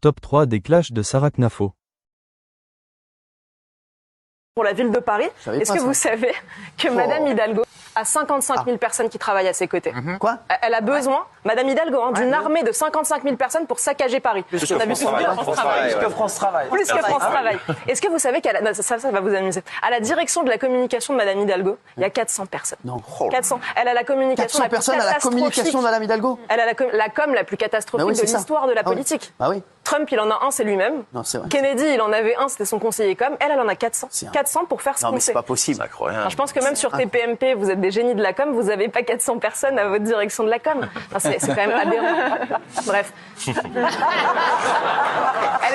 Top 3 des clashs de Sarah Knafo. Pour la ville de Paris, est-ce que vous savez que Madame Hidalgo a 55 000 personnes qui travaillent à ses côtés? Quoi? Elle a besoin, Madame Hidalgo, d'une armée de 55 000 personnes pour saccager Paris. Plus que France Travail. Plus que France Travail. Est-ce que vous savez qu'elle a... ça va vous amuser. À la direction de la communication de Madame Hidalgo, il y a 400 personnes. Non. 400. Elle a la communication 400 la plus personnes à la communication de Madame Hidalgo. Elle a la com la plus catastrophique de l'histoire de la politique. Ah oui. Trump, il en a un, c'est lui-même. Non, c'est vrai. Kennedy, il en avait un, c'était son conseiller com. Elle en a 400. 400 pour faire ce qu'on Non, mais sait. c'est pas possible. Alors, je pense que même sur TPMP, vous êtes des génies de la com, vous n'avez pas 400 personnes à votre direction de la com. Enfin, c'est quand même aberrant. Bref. Elle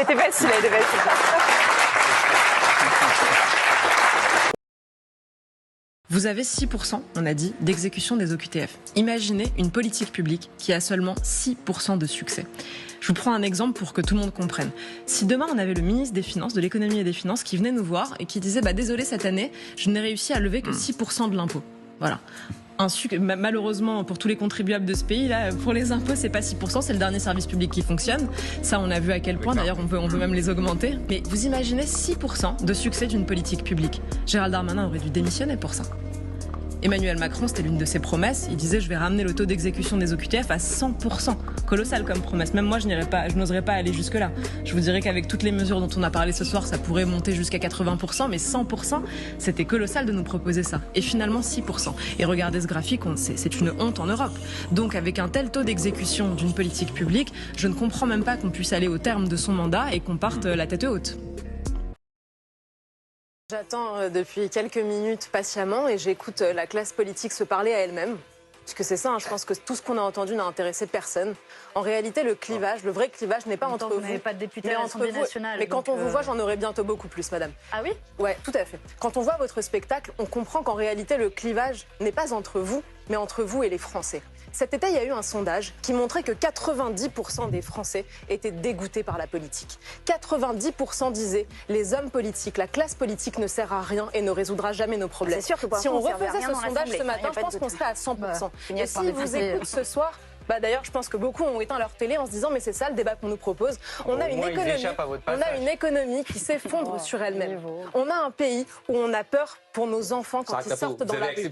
était facile, elle était facile. Vous avez 6%, on a dit, d'exécution des OQTF. Imaginez une politique publique qui a seulement 6% de succès. Je vous prends un exemple pour que tout le monde comprenne. Si demain on avait le ministre des Finances, de l'économie et des Finances qui venait nous voir et qui disait désolé cette année, je n'ai réussi à lever que 6% de l'impôt. Voilà. Malheureusement pour tous les contribuables de ce pays, là, pour les impôts, c'est pas 6%, c'est le dernier service public qui fonctionne. Ça, on a vu à quel point, d'ailleurs, on peut même les augmenter. Mais vous imaginez 6% de succès d'une politique publique. Gérald Darmanin aurait dû démissionner pour ça. Emmanuel Macron, c'était l'une de ses promesses. Il disait, je vais ramener le taux d'exécution des OQTF à 100%. Colossal comme promesse. Même moi, je n'oserais pas aller jusque-là. Je vous dirais qu'avec toutes les mesures dont on a parlé ce soir, ça pourrait monter jusqu'à 80%, mais 100%, c'était colossal de nous proposer ça. Et finalement, 6%. Et regardez ce graphique, c'est une honte en Europe. Donc, avec un tel taux d'exécution d'une politique publique, je ne comprends même pas qu'on puisse aller au terme de son mandat et qu'on parte la tête haute. J'attends depuis quelques minutes patiemment et j'écoute la classe politique se parler à elle-même. Parce que c'est ça, je pense que tout ce qu'on a entendu n'a intéressé personne. En réalité, le vrai clivage n'est pas entre vous. Vous n'avez pas de député mais à l'Assemblée nationale. Mais quand on vous voit, j'en aurai bientôt beaucoup plus, madame. Ah oui? Ouais, tout à fait. Quand on voit votre spectacle, on comprend qu'en réalité, le clivage n'est pas entre vous, mais entre vous et les Français. Cet été, il y a eu un sondage qui montrait que 90% des Français étaient dégoûtés par la politique. 90% disaient les hommes politiques, la classe politique ne sert à rien et ne résoudra jamais nos problèmes. C'est sûr que si on refaisait ce sondage ce matin, je pense qu'on serait à 100%. Et si vous écoutez ce soir, d'ailleurs, je pense que beaucoup ont éteint leur télé en se disant mais c'est ça le débat qu'on nous propose. On a une économie qui s'effondre sur elle-même. On a un pays où on a peur pour nos enfants quand ils sortent dans la rue.